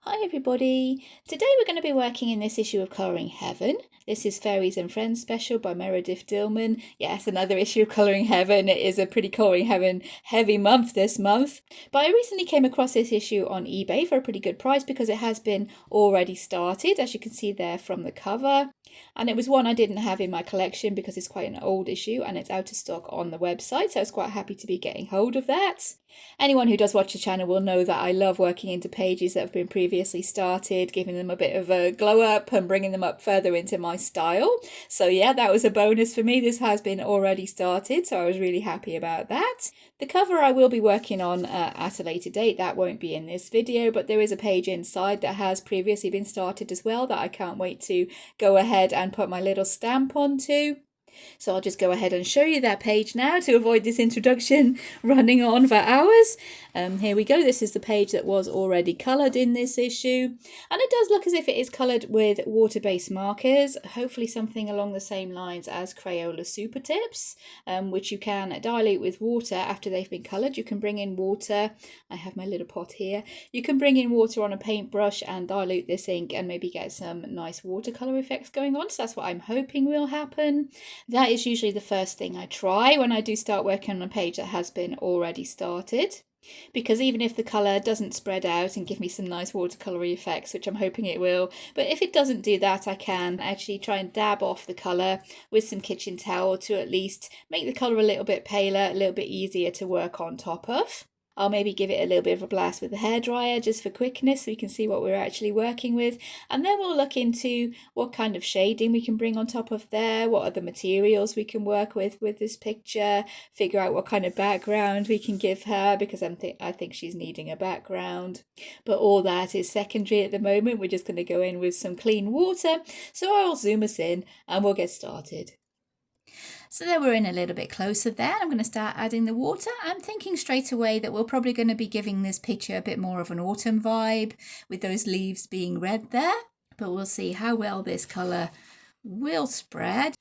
Hi everybody! Today we're going to be working in this issue of Colouring Heaven. This is Fairies and Friends special by Meredith Dillman. Yes, another issue of Colouring Heaven. It is a pretty Colouring Heaven heavy month this month. But I recently came across this issue on eBay for a pretty good price because it has been already started, as you can see there from the cover. And it was one I didn't have in my collection because it's quite an old issue and it's out of stock on the website, so I was quite happy to be getting hold of that. Anyone who does watch the channel will know that I love working into pages that have been previously started, giving them a bit of a glow up and bringing them up further into my style. So yeah, that was a bonus for me. This has been already started, so I was really happy about that. The cover I will be working on at a later date. That won't be in this video, but there is a page inside that has previously been started as well that I can't wait to go ahead and put my little stamp onto. So I'll just go ahead and show you that page now to avoid this introduction running on for hours. Here we go. This is the page that was already coloured in this issue. And it does look as if it is coloured with water-based markers, hopefully something along the same lines as Crayola Super Tips, which you can dilute with water after they've been coloured. You can bring in water. I have my little pot here. You can bring in water on a paintbrush and dilute this ink and maybe get some nice watercolour effects going on. So that's what I'm hoping will happen. That is usually the first thing I try when I do start working on a page that has been already started. Because even if the colour doesn't spread out and give me some nice watercolory effects, which I'm hoping it will, but if it doesn't do that, I can actually try and dab off the colour with some kitchen towel to at least make the colour a little bit paler, a little bit easier to work on top of. I'll maybe give it a little bit of a blast with the hairdryer just for quickness so we can see what we're actually working with. And then we'll look into what kind of shading we can bring on top of there, what other materials we can work with this picture, figure out what kind of background we can give her because I think she's needing a background. But all that is secondary at the moment. We're just going to go in with some clean water. So I'll zoom us in and we'll get started. So there we're in a little bit closer there. I'm going to start adding the water. I'm thinking straight away that we're probably going to be giving this picture a bit more of an autumn vibe with those leaves being red there. But we'll see how well this colour will spread.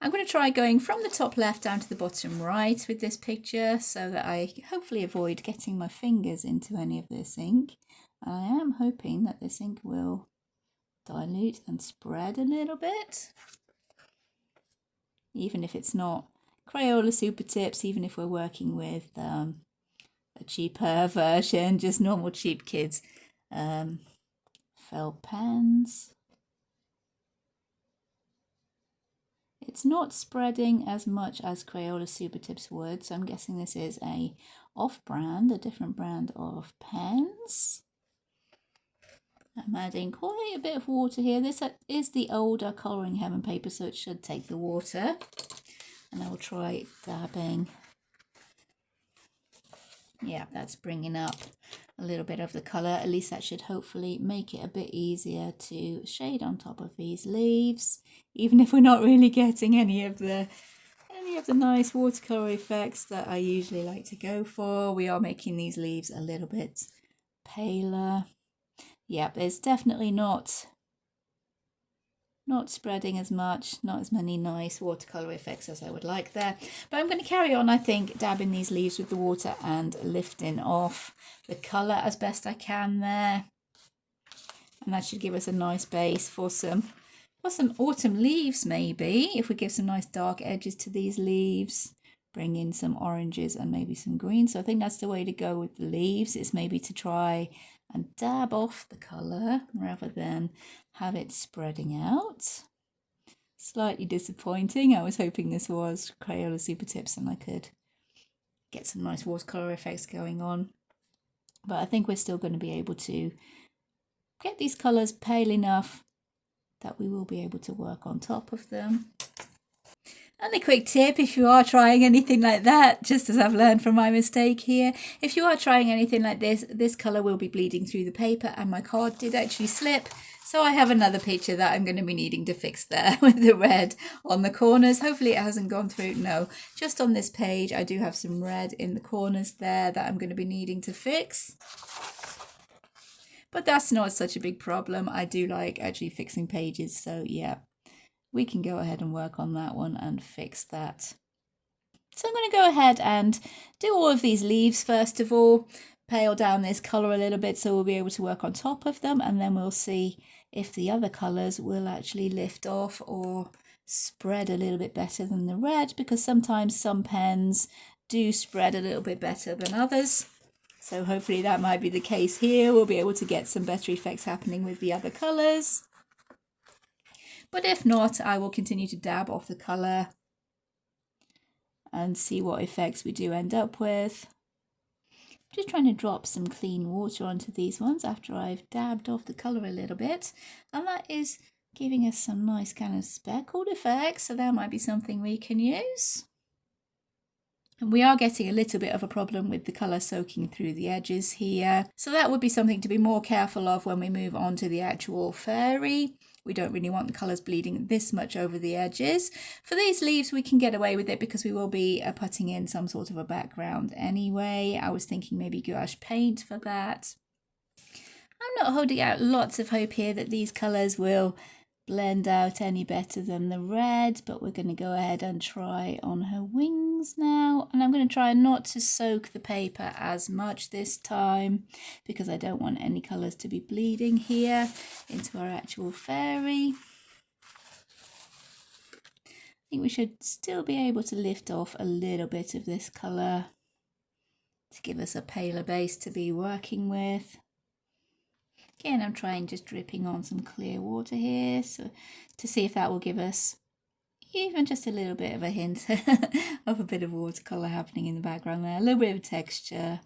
I'm going to try going from the top left down to the bottom right with this picture so that I hopefully avoid getting my fingers into any of this ink. I am hoping that this ink will dilute and spread a little bit. Even if it's not Crayola Super Tips, even if we're working with a cheaper version, just normal cheap kids felt pens. It's not spreading as much as Crayola Super Tips would, so I'm guessing this is a off-brand, a different brand of pens. I'm adding quite a bit of water here. This is the older Colouring Heaven paper, so it should take the water. And I will try dabbing. Yeah, that's bringing up a little bit of the colour. At least that should hopefully make it a bit easier to shade on top of these leaves, even if we're not really getting any of the nice watercolour effects that I usually like to go for. We are making these leaves a little bit paler. Yeah, there's definitely not spreading as much, not as many nice watercolour effects as I would like there. But I'm going to carry on, I think, dabbing these leaves with the water and lifting off the colour as best I can there. And that should give us a nice base for some autumn leaves maybe, if we give some nice dark edges to these leaves. Bring in some oranges and maybe some greens. So I think that's the way to go with the leaves, is maybe to try and dab off the colour rather than have it spreading out. Slightly disappointing. I was hoping this was Crayola Super Tips and I could get some nice watercolour effects going on. But I think we're still going to be able to get these colours pale enough that we will be able to work on top of them. And a quick tip, if you are trying anything like that, just as I've learned from my mistake here, if you are trying anything like this colour will be bleeding through the paper, and my card did actually slip. So I have another picture that I'm going to be needing to fix there with the red on the corners. Hopefully it hasn't gone through. No, just on this page I do have some red in the corners there that I'm going to be needing to fix. But that's not such a big problem. I do like actually fixing pages, so yeah. We can go ahead and work on that one and fix that. So I'm going to go ahead and do all of these leaves first of all, pale down this colour a little bit so we'll be able to work on top of them, and then we'll see if the other colours will actually lift off or spread a little bit better than the red, because sometimes some pens do spread a little bit better than others. So hopefully that might be the case here. We'll be able to get some better effects happening with the other colours. But if not, I will continue to dab off the colour and see what effects we do end up with. Just trying to drop some clean water onto these ones after I've dabbed off the colour a little bit. And that is giving us some nice kind of speckled effects, so that might be something we can use. And we are getting a little bit of a problem with the colour soaking through the edges here. So that would be something to be more careful of when we move on to the actual fairy. We don't really want the colours bleeding this much over the edges. For these leaves, we can get away with it because we will be putting in some sort of a background anyway. I was thinking maybe gouache paint for that. I'm not holding out lots of hope here that these colours will blend out any better than the red, but we're going to go ahead and try on her wings now. And I'm going to try not to soak the paper as much this time because I don't want any colours to be bleeding here into our actual fairy. I think we should still be able to lift off a little bit of this colour to give us a paler base to be working with. Again, I'm trying just dripping on some clear water here so to see if that will give us even just a little bit of a hint of a bit of watercolour happening in the background there, a little bit of texture.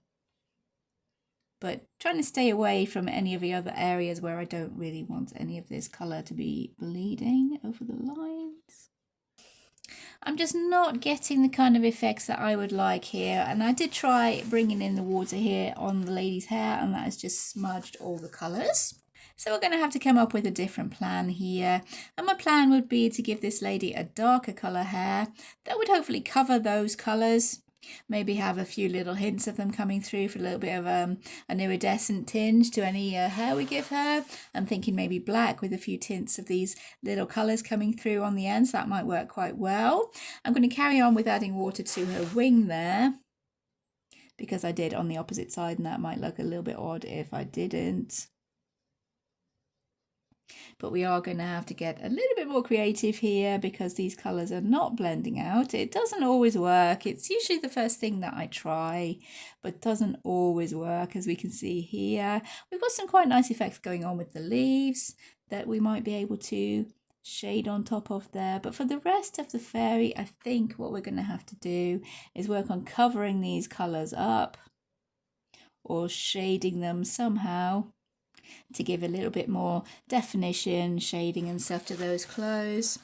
But trying to stay away from any of the other areas where I don't really want any of this colour to be bleeding over the lines. I'm just not getting the kind of effects that I would like here, and I did try bringing in the water here on the lady's hair and that has just smudged all the colours. So we're going to have to come up with a different plan here, and my plan would be to give this lady a darker colour hair that would hopefully cover those colours. Maybe have a few little hints of them coming through for a little bit of an iridescent tinge to any hair we give her. I'm thinking maybe black with a few tints of these little colours coming through on the ends. That might work quite well. I'm going to carry on with adding water to her wing there because I did on the opposite side, and that might look a little bit odd if I didn't. But we are going to have to get a little bit more creative here because these colours are not blending out. It doesn't always work. It's usually the first thing that I try, but doesn't always work, as we can see here. We've got some quite nice effects going on with the leaves that we might be able to shade on top of there. But for the rest of the fairy, I think what we're going to have to do is work on covering these colours up or shading them somehow to give a little bit more definition, shading and stuff to those clothes.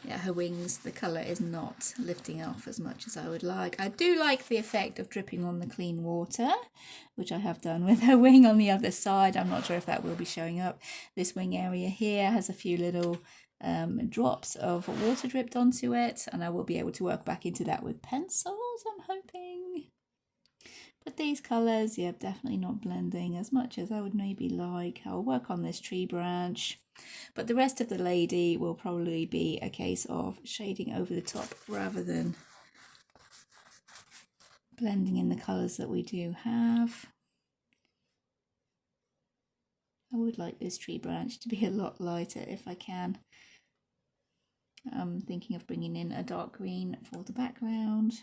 Yeah, her wings, the colour is not lifting off as much as I would like. I do like the effect of dripping on the clean water, which I have done with her wing on the other side. I'm not sure if that will be showing up. This wing area here has a few little drops of water dripped onto it, and I will be able to work back into that with pencils, I'm hoping. But these colours, yeah, definitely not blending as much as I would maybe like. I'll work on this tree branch. But the rest of the lady will probably be a case of shading over the top rather than blending in the colours that we do have. I would like this tree branch to be a lot lighter if I can. I'm thinking of bringing in a dark green for the background,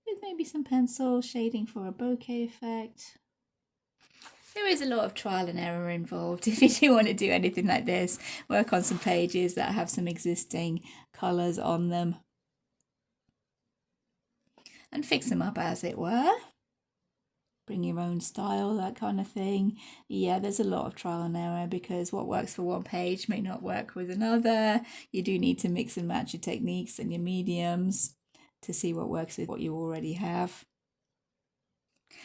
with maybe some pencil shading for a bokeh effect. There is a lot of trial and error involved if you do want to do anything like this. Work on some pages that have some existing colours on them and fix them up, as it were. Bring your own style, that kind of thing. Yeah, there's a lot of trial and error because what works for one page may not work with another. You do need to mix and match your techniques and your mediums to see what works with what you already have.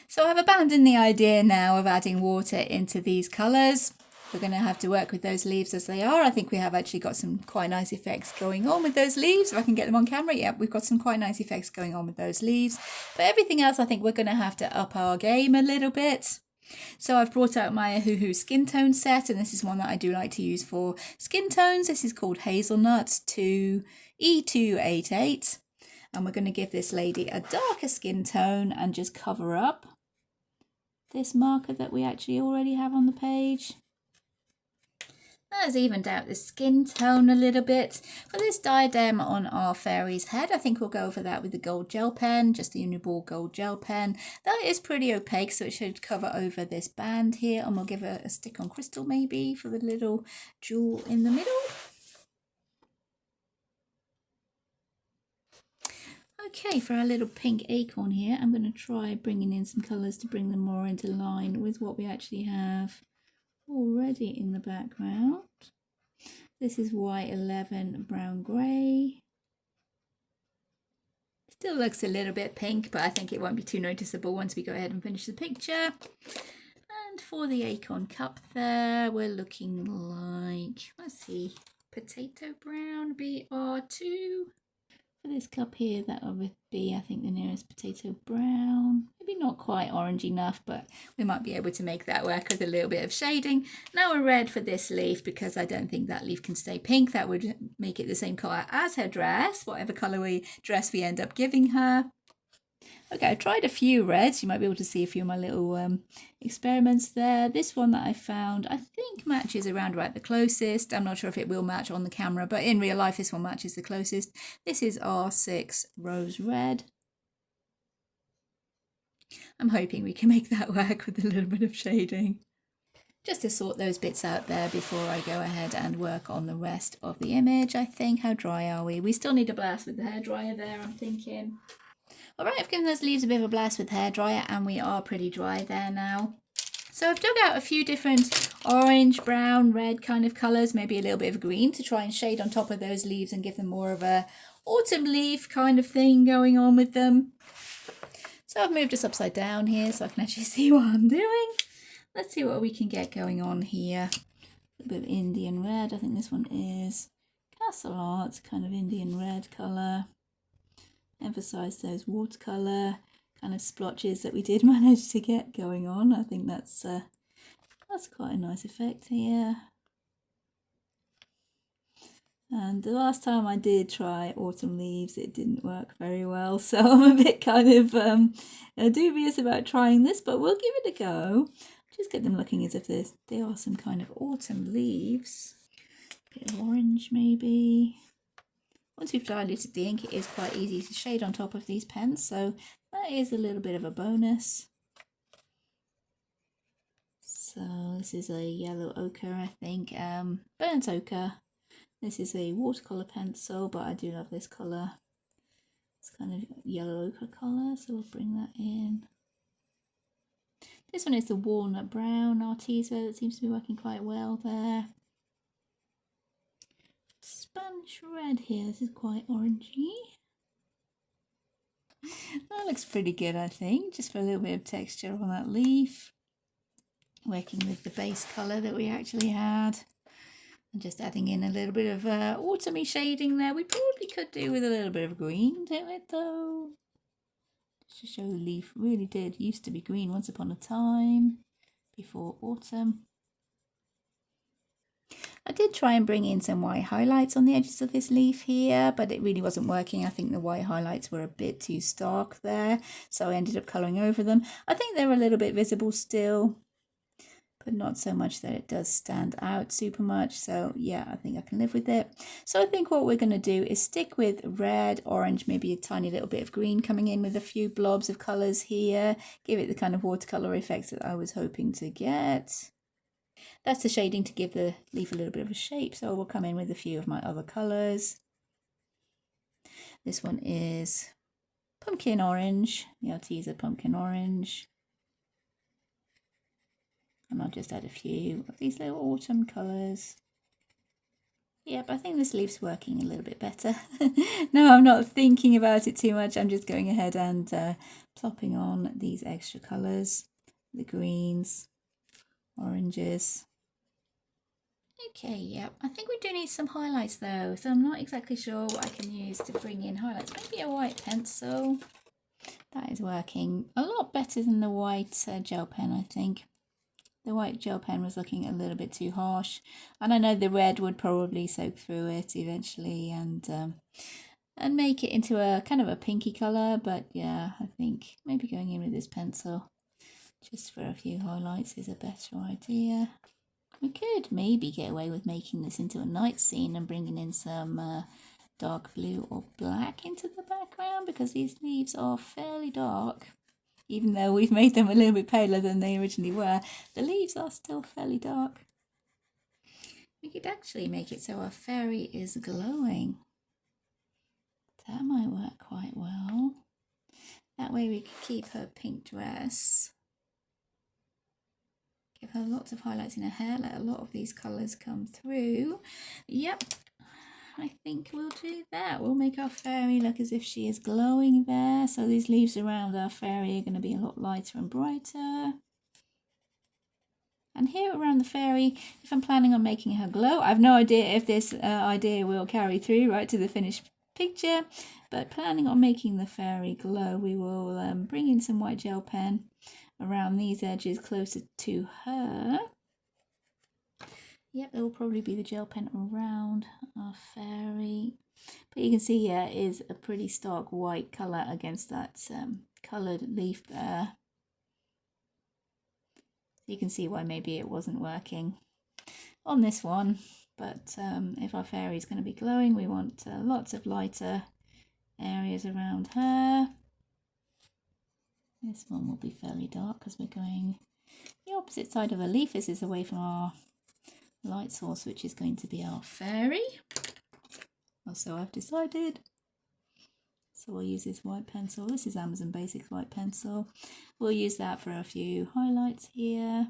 So I've abandoned the idea now of adding water into these colours. We're going to have to work with those leaves as they are. I think we have actually got some quite nice effects going on with those leaves. If I can get them on camera, yeah, we've got some quite nice effects going on with those leaves. But everything else, I think we're going to have to up our game a little bit. So I've brought out my Hoo skin tone set, and this is one that I do like to use for skin tones. This is called Hazelnut 2E288. And we're going to give this lady a darker skin tone and just cover up this marker that we actually already have on the page. That has evened out the skin tone a little bit. For this diadem on our fairy's head, I think we'll go over that with the gold gel pen, just the Uniball gold gel pen. That is pretty opaque, so it should cover over this band here, and we'll give it a stick on crystal maybe for the little jewel in the middle. Okay, for our little pink acorn here, I'm going to try bringing in some colours to bring them more into line with what we actually have already in the background. This is Y11 brown grey. Still looks a little bit pink, but I think it won't be too noticeable once we go ahead and finish the picture. And for the acorn cup there, we're looking like, let's see, potato brown, BR2. For this cup here, that would be, I think, the nearest potato brown. Maybe not quite orange enough, but we might be able to make that work with a little bit of shading. Now we're red for this leaf, because I don't think that leaf can stay pink. That would make it the same colour as her dress, whatever colour dress we end up giving her. Okay, I tried a few reds. You might be able to see a few of my little experiments there. This one that I found, I think matches around about the closest. I'm not sure if it will match on the camera, but in real life, this one matches the closest. This is R6 Rose Red. I'm hoping we can make that work with a little bit of shading. Just to sort those bits out there before I go ahead and work on the rest of the image, I think. How dry are we? We still need a blast with the hairdryer there, I'm thinking. Alright, I've given those leaves a bit of a blast with hairdryer, and we are pretty dry there now. So I've dug out a few different orange, brown, red kind of colours, maybe a little bit of green to try and shade on top of those leaves and give them more of a autumn leaf kind of thing going on with them. So I've moved us upside down here so I can actually see what I'm doing. Let's see what we can get going on here. A bit of Indian red, I think this one is Castle Art, kind of Indian red colour. Emphasize those watercolour kind of splotches that we did manage to get going on. I think that's quite a nice effect here. And the last time I did try autumn leaves, it didn't work very well, so I'm a bit kind of dubious about trying this, but we'll give it a go. Just get them looking as if they are some kind of autumn leaves. A bit of orange maybe. Once we've diluted the ink, it is quite easy to shade on top of these pens, so that is a little bit of a bonus. So this is a yellow ochre, I think, burnt ochre. This is a watercolour pencil, but I do love this colour. It's kind of yellow ochre colour, so we'll bring that in. This one is the walnut brown Arteza that seems to be working quite well there. Spanish red here, this is quite orangey. That looks pretty good, I think, just for a little bit of texture on that leaf. Working with the base colour that we actually had. And just adding in a little bit of autumny shading there. We probably could do with a little bit of green to it though. Just to show the leaf really used to be green once upon a time, before autumn. I did try and bring in some white highlights on the edges of this leaf here, but it really wasn't working. I think the white highlights were a bit too stark there, so I ended up colouring over them. I think they're a little bit visible still, but not so much that it does stand out super much. So yeah, I think I can live with it. So I think what we're going to do is stick with red, orange, maybe a tiny little bit of green coming in with a few blobs of colours here. Give it the kind of watercolour effects that I was hoping to get. That's the shading to give the leaf a little bit of a shape. So we'll come in with a few of my other colours. This one is pumpkin orange, the Arteza pumpkin orange. And I'll just add a few of these little autumn colours. Yep, I think this leaf's working a little bit better. No, I'm not thinking about it too much. I'm just going ahead and plopping on these extra colours. The greens, oranges. Okay, yep. I think we do need some highlights though. So I'm not exactly sure what I can use to bring in highlights. Maybe a white pencil. That is working a lot better than the white gel pen, I think. The white gel pen was looking a little bit too harsh, and I know the red would probably soak through it eventually and make it into a kind of a pinky colour, but yeah, I think maybe going in with this pencil Just for a few highlights is a better idea. We could maybe get away with making this into a night scene and bringing in some dark blue or black into the background, because these leaves are fairly dark. Even though we've made them a little bit paler than they originally were, the leaves are still fairly dark. We could actually make it so our fairy is glowing. That might work quite well. That way we could keep her pink dress. Give her lots of highlights in her hair, let a lot of these colours come through. Yep, I think we'll do that. We'll make our fairy look as if she is glowing there. So these leaves around our fairy are going to be a lot lighter and brighter. And here around the fairy, if I'm planning on making her glow, I have no idea if this idea will carry through right to the finished picture, but planning on making the fairy glow, we will bring in some white gel pen around these edges closer to her. Yep, it will probably be the gel pen around our fairy. But you can see here is a pretty stark white colour against that coloured leaf there. You can see why maybe it wasn't working on this one. But if our fairy is going to be glowing, we want lots of lighter areas around her. This one will be fairly dark because we're going the opposite side of a leaf. This is away from our light source, which is going to be our fairy. Or so I've decided. So we'll use this white pencil. This is Amazon Basics white pencil. We'll use that for a few highlights here.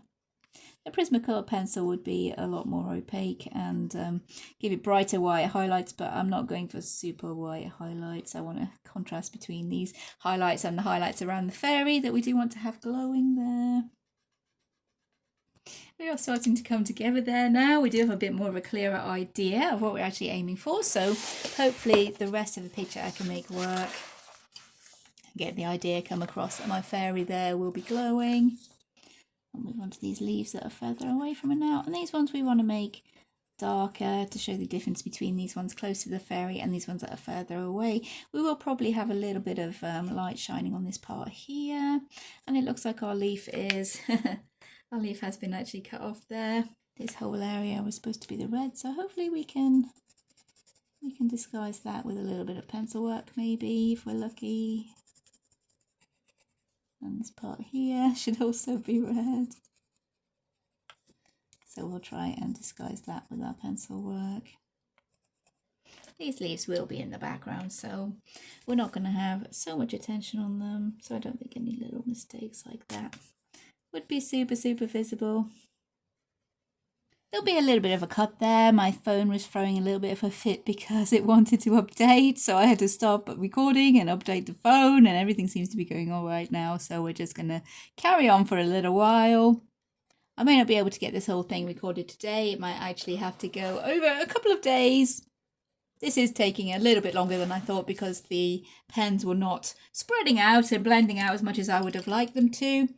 A Prismacolor pencil would be a lot more opaque and give it brighter white highlights, but I'm not going for super white highlights. I want a contrast between these highlights and the highlights around the fairy that we do want to have glowing there. We are starting to come together there now. We do have a bit more of a clearer idea of what we're actually aiming for, so hopefully the rest of the picture I can make work. Get the idea come across that my fairy there will be glowing. I'll move on to these leaves that are further away from her now, and these ones we want to make darker to show the difference between these ones close to the fairy and these ones that are further away. We will probably have a little bit of light shining on this part here, and it looks like our leaf is our leaf has been actually cut off there. This whole area was supposed to be the red, so hopefully we can disguise that with a little bit of pencil work maybe if we're lucky. And this part here should also be red. So we'll try and disguise that with our pencil work. These leaves will be in the background, so we're not going to have so much attention on them. So I don't think any little mistakes like that would be super visible. There'll be a little bit of a cut there. My phone was throwing a little bit of a fit because it wanted to update, so I had to stop recording and update the phone, and everything seems to be going all right now, so we're just going to carry on for a little while. I may not be able to get this whole thing recorded today. It might actually have to go over a couple of days. This is taking a little bit longer than I thought because the pens were not spreading out and blending out as much as I would have liked them to.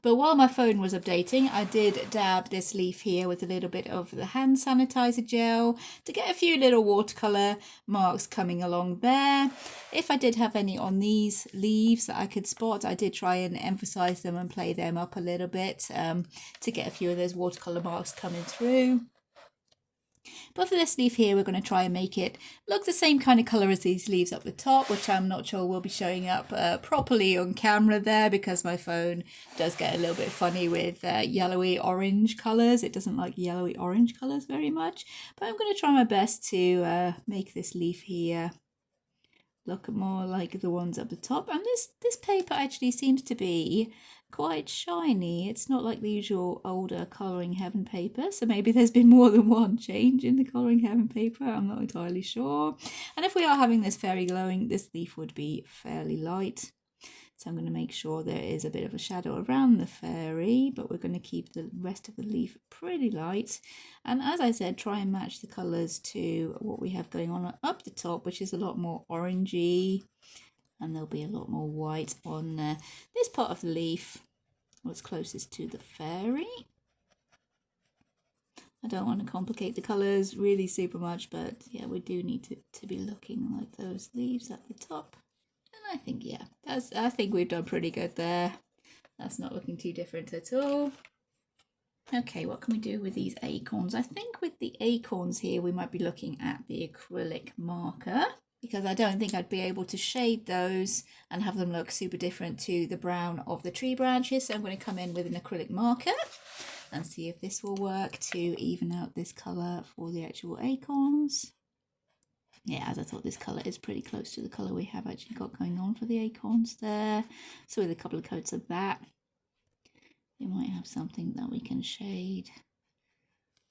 But while my phone was updating, I did dab this leaf here with a little bit of the hand sanitizer gel to get a few little watercolour marks coming along there. If I did have any on these leaves that I could spot, I did try and emphasise them and play them up a little bit to get a few of those watercolour marks coming through. But for this leaf here, we're going to try and make it look the same kind of colour as these leaves up the top, which I'm not sure will be showing up properly on camera there because my phone does get a little bit funny with yellowy orange colours. It doesn't like yellowy orange colours very much, but I'm going to try my best to make this leaf here look more like the ones up the top. And this paper actually seems to be quite shiny. It's not like the usual older Colouring Heaven paper, so maybe there's been more than one change in the Colouring Heaven paper. I'm not entirely sure. And if we are having this fairy glowing, this leaf would be fairly light. So I'm going to make sure there is a bit of a shadow around the fairy, but we're going to keep the rest of the leaf pretty light. And as I said, try and match the colours to what we have going on up the top, which is a lot more orangey. And there'll be a lot more white on this part of the leaf, what's closest to the fairy. I don't want to complicate the colours really super much, but yeah, we do need to be looking like those leaves at the top. I think, yeah, I think we've done pretty good there. That's not looking too different at all. Okay, what can we do with these acorns? I think with the acorns here, we might be looking at the acrylic marker, because I don't think I'd be able to shade those and have them look super different to the brown of the tree branches. So I'm going to come in with an acrylic marker and see if this will work to even out this colour for the actual acorns. Yeah, as I thought, this colour is pretty close to the colour we have actually got going on for the acorns there. So with a couple of coats of that, we might have something that we can shade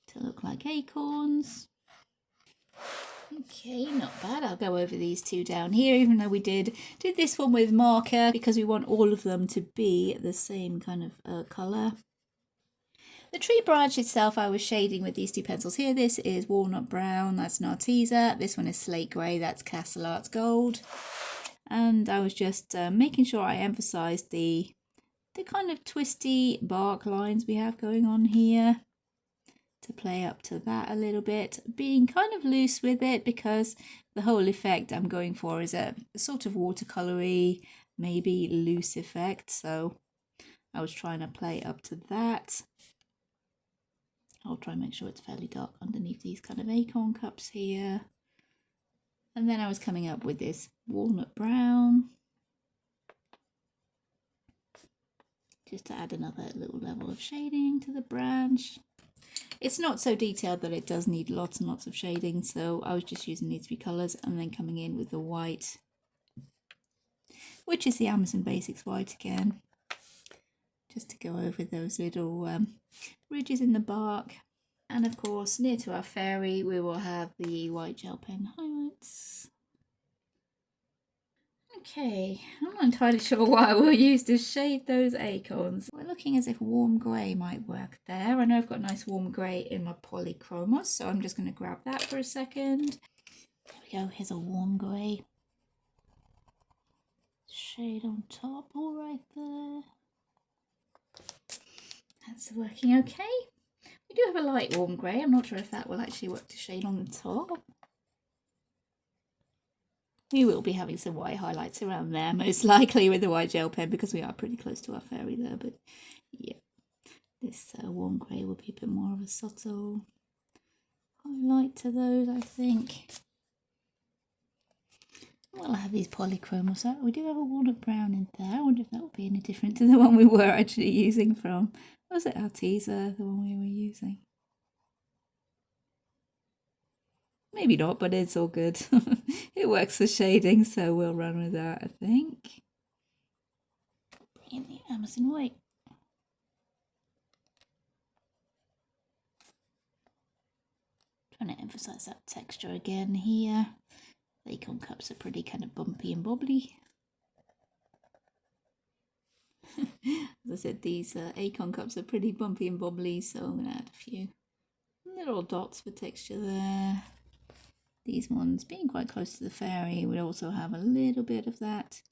to look like acorns. Okay, not bad. I'll go over these two down here, even though we did this one with marker, because we want all of them to be the same kind of colour. The tree branch itself I was shading with these two pencils here. This is Walnut Brown, that's Narteza. This one is Slate Grey, that's Castle Arts Gold. And I was just making sure I emphasised the kind of twisty bark lines we have going on here, to play up to that a little bit, being kind of loose with it, because the whole effect I'm going for is a sort of watercolory, maybe loose effect. So I was trying to play up to that. I'll try and make sure it's fairly dark underneath these kind of acorn cups here. And then I was coming up with this walnut brown, just to add another little level of shading to the branch. It's not so detailed that it does need lots and lots of shading, so I was just using these three colours and then coming in with the white, which is the Amazon Basics white again, just to go over those little ridges in the bark. And of course, near to our fairy, we will have the white gel pen highlights. Okay, I'm not entirely sure what I will use to shade those acorns. We're looking as if warm grey might work there. I know I've got nice warm grey in my polychromos, so I'm just going to grab that for a second. There we go, here's a warm grey shade on top, all right there. That's working okay. We do have a light warm grey. I'm not sure if that will actually work to shade on the top. We will be having some white highlights around there, most likely with the white gel pen, because we are pretty close to our fairy there. But yeah, this warm grey will be a bit more of a subtle highlight to those, I think. We'll have these polychromos out. We do have a walnut brown in there. I wonder if that will be any different to the one we were actually using from, was it Arteza, the one we were using? Maybe not, but it's all good. It works for shading, so we'll run with that, I think. Bring in the Amazon white. Trying to emphasise that texture again here. The acorn cups are pretty kind of bumpy and bobbly. As I said, these acorn cups are pretty bumpy and bobbly, so I'm going to add a few little dots for texture there. These ones being quite close to the fairy, we also have a little bit of that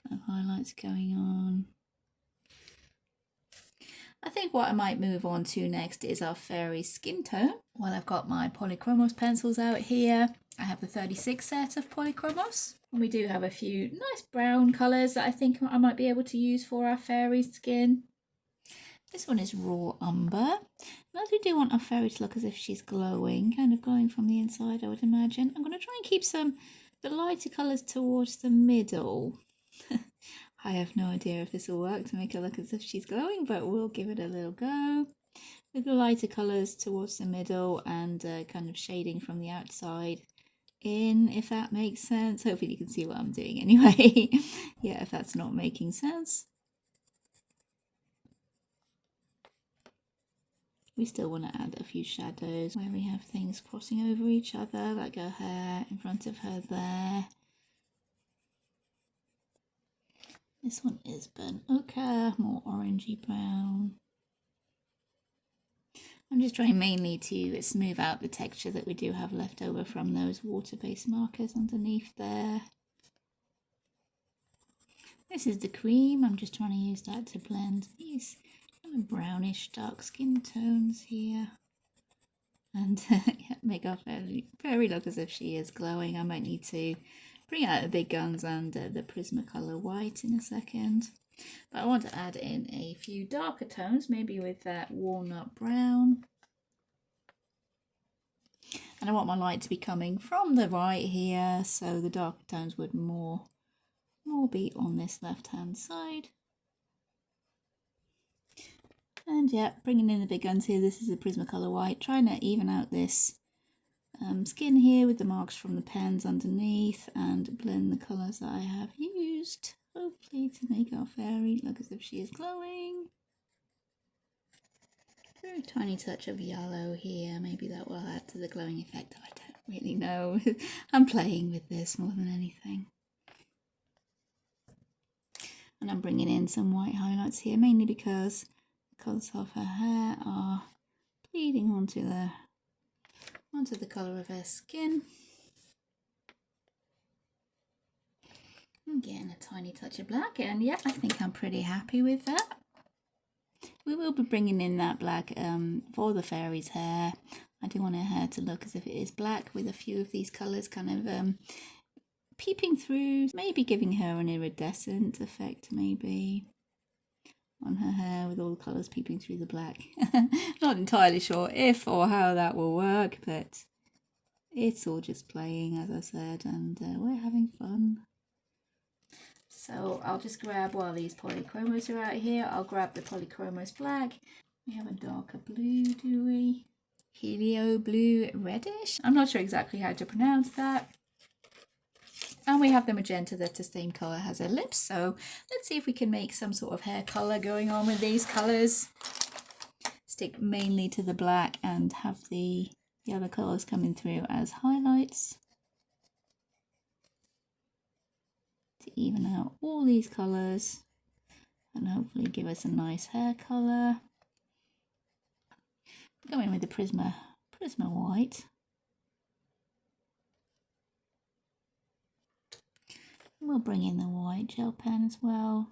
kind of highlights going on. I think what I might move on to next is our fairy skin tone. Well, I've got my polychromos pencils out here. I have the 36 set of polychromos. And we do have a few nice brown colours that I think I might be able to use for our fairy skin. This one is raw umber. And as we do want our fairy to look as if she's glowing, kind of glowing from the inside, I would imagine. I'm going to try and keep the lighter colours towards the middle. I have no idea if this will work to make her look as if she's glowing, but we'll give it a little go. With the lighter colours towards the middle and kind of shading from the outside in, if that makes sense. Hopefully you can see what I'm doing anyway. Yeah, if that's not making sense. We still want to add a few shadows where we have things crossing over each other, like her hair in front of her there. This one is burnt ochre, more orangey brown. I'm just trying mainly to smooth out the texture that we do have left over from those water-based markers underneath there. This is the cream. I'm just trying to use that to blend these kind of brownish dark skin tones here. And yeah, make our fairy look as if she is glowing. I might need to bring out the big guns and the Prismacolor white in a second. But I want to add in a few darker tones, maybe with that walnut brown. And I want my light to be coming from the right here, so the darker tones would more be on this left hand side. And yeah, bringing in the big guns here. This is a Prismacolor white, trying to even out this skin here with the marks from the pens underneath and blend the colours that I have used, hopefully to make our fairy look as if she is glowing. Very tiny touch of yellow here, maybe that will add to the glowing effect. I don't really know. I'm playing with this more than anything. And I'm bringing in some white highlights here, mainly because the colours of her hair are bleeding onto the colour of her skin. I'm getting a tiny touch of black, and yeah, I think I'm pretty happy with that. We will be bringing in that black for the fairy's hair. I do want her hair to look as if it is black, with a few of these colours kind of peeping through, maybe giving her an iridescent effect maybe on her hair with all the colours peeping through the black. Not entirely sure if or how that will work, but it's all just playing, as I said, and we're having fun. So I'll just grab, while these polychromos are out here, I'll grab the polychromos black. We have a darker blue, do we? Helio blue reddish? I'm not sure exactly how to pronounce that. And we have the magenta that's the same colour as her lips. So let's see if we can make some sort of hair colour going on with these colours. Stick mainly to the black and have the other colours coming through as highlights to even out all these colours and hopefully give us a nice hair colour. Going with the Prisma white. We'll bring in the white gel pen as well.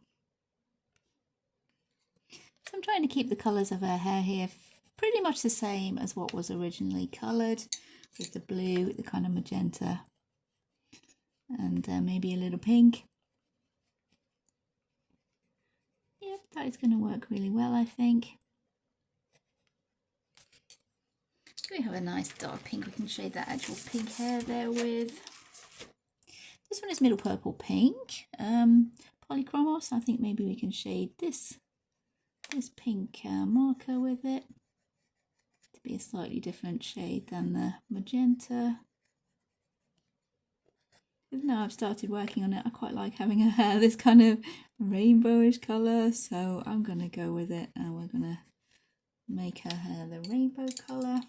So I'm trying to keep the colours of her hair here pretty much the same as what was originally coloured, with the blue, the kind of magenta, and maybe a little pink. Yep, that is going to work really well, I think. We have a nice dark pink. We can shade that actual pink hair there with. This one is middle purple pink. Polychromos. I think maybe we can shade this pink marker with it to be a slightly different shade than the magenta. Even though I've started working on it, I quite like having her hair this kind of rainbowish colour, so I'm going to go with it and we're going to make her hair the rainbow colour.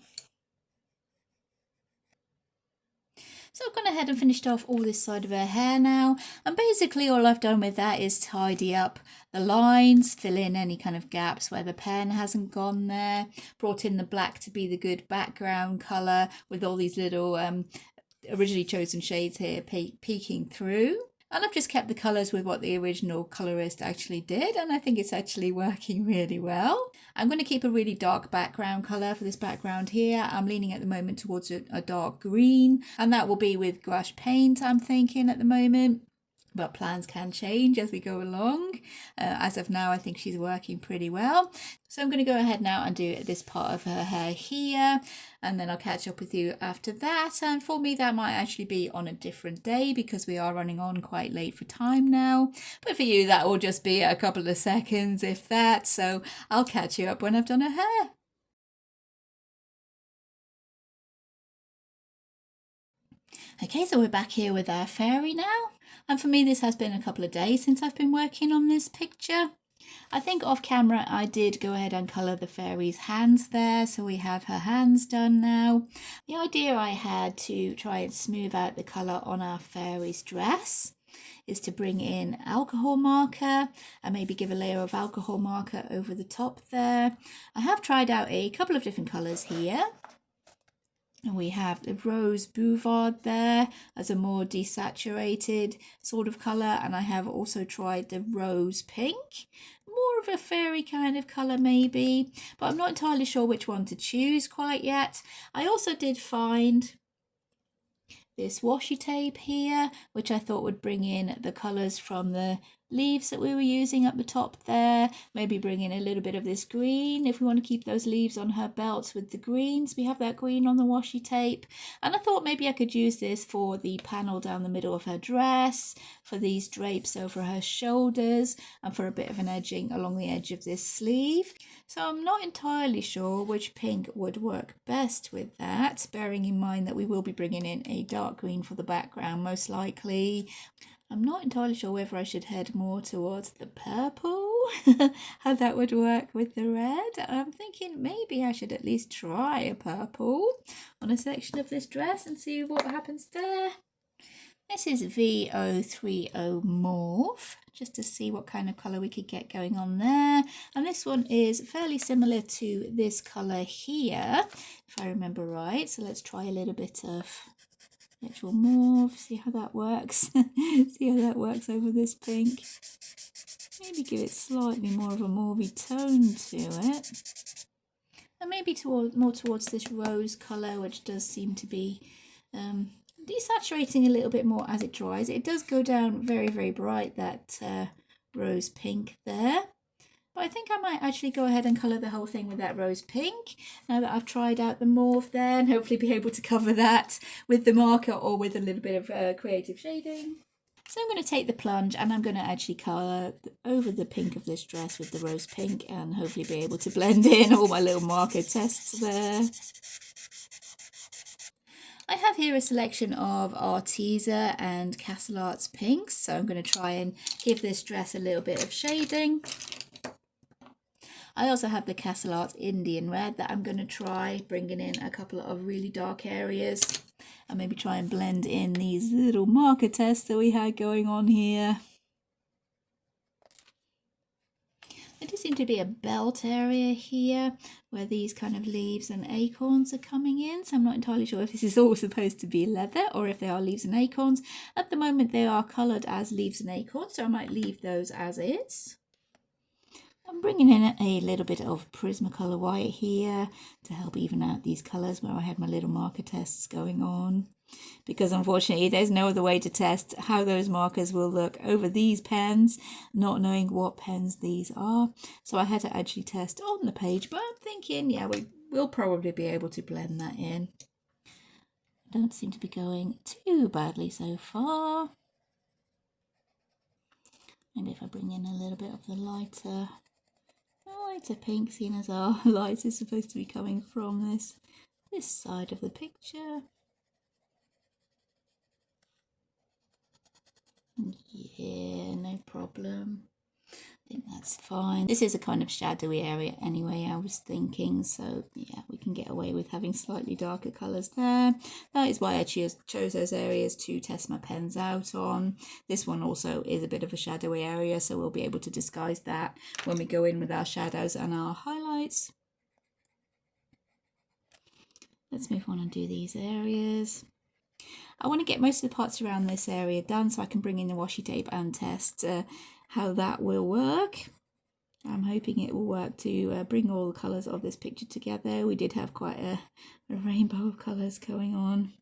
So I've gone ahead and finished off all this side of her hair now, and basically all I've done with that is tidy up the lines, fill in any kind of gaps where the pen hasn't gone there, brought in the black to be the good background colour with all these little originally chosen shades here peeking through. And I've just kept the colours with what the original colourist actually did, and I think it's actually working really well. I'm going to keep a really dark background colour for this background here. I'm leaning at the moment towards a dark green, and that will be with gouache paint, I'm thinking, at the moment. But plans can change as we go along. As of now, I think she's working pretty well. So I'm going to go ahead now and do this part of her hair here, and then I'll catch up with you after that. And for me, that might actually be on a different day because we are running on quite late for time now. But for you, that will just be a couple of seconds, if that. So I'll catch you up when I've done her hair. Okay, so we're back here with our fairy now. And for me, this has been a couple of days since I've been working on this picture. I think off camera, I did go ahead and colour the fairy's hands there. So we have her hands done now. The idea I had to try and smooth out the colour on our fairy's dress is to bring in alcohol marker and maybe give a layer of alcohol marker over the top there. I have tried out a couple of different colours here. And we have the rose bouvard there as a more desaturated sort of colour. And I have also tried the rose pink, more of a fairy kind of colour maybe. But I'm not entirely sure which one to choose quite yet. I also did find this washi tape here, which I thought would bring in the colours from the leaves that we were using up the top there. Maybe bring in a little bit of this green if we want to keep those leaves on her belts with the greens. We have that green on the washi tape. And I thought maybe I could use this for the panel down the middle of her dress, for these drapes over her shoulders, and for a bit of an edging along the edge of this sleeve. So I'm not entirely sure which pink would work best with that, bearing in mind that we will be bringing in a dark green for the background most likely. I'm not entirely sure whether I should head more towards the purple, how that would work with the red. I'm thinking maybe I should at least try a purple on a section of this dress and see what happens there. This is VO30 Mauve, just to see what kind of colour we could get going on there. And this one is fairly similar to this colour here, if I remember right. So let's try a little bit of actual mauve, see how that works. See how that works over this pink. Maybe give it slightly more of a mauvey tone to it. And maybe more towards this rose colour, which does seem to be desaturating a little bit more as it dries. It does go down very, very bright, that rose pink there. But I think I might actually go ahead and colour the whole thing with that rose pink now that I've tried out the mauve there, and hopefully be able to cover that with the marker or with a little bit of creative shading. So I'm going to take the plunge and I'm going to actually colour over the pink of this dress with the rose pink and hopefully be able to blend in all my little marker tests there. I have here a selection of Arteza and Castle Arts pinks, so I'm going to try and give this dress a little bit of shading. I also have the Castle Arts Indian Red that I'm going to try bringing in a couple of really dark areas and maybe try and blend in these little marker tests that we had going on here. There does seem to be a belt area here where these kind of leaves and acorns are coming in, so I'm not entirely sure if this is all supposed to be leather or if they are leaves and acorns. At the moment they are coloured as leaves and acorns, so I might leave those as is. I'm bringing in a little bit of Prismacolor white here to help even out these colours where I had my little marker tests going on. Because unfortunately there's no other way to test how those markers will look over these pens, not knowing what pens these are. So I had to actually test on the page, but I'm thinking, yeah, we'll probably be able to blend that in. Don't seem to be going too badly so far. Maybe if I bring in a little bit of the lighter pink, seeing as our light is supposed to be coming from this side of the picture. Yeah, no problem. I think that's fine. This is a kind of shadowy area anyway, I was thinking, so yeah, we can get away with having slightly darker colours there. That is why I chose those areas to test my pens out on. This one also is a bit of a shadowy area, so we'll be able to disguise that when we go in with our shadows and our highlights. Let's move on and do these areas. I want to get most of the parts around this area done so I can bring in the washi tape and test how that will work. I'm hoping it will work to bring all the colours of this picture together. We did have quite a rainbow of colours going on.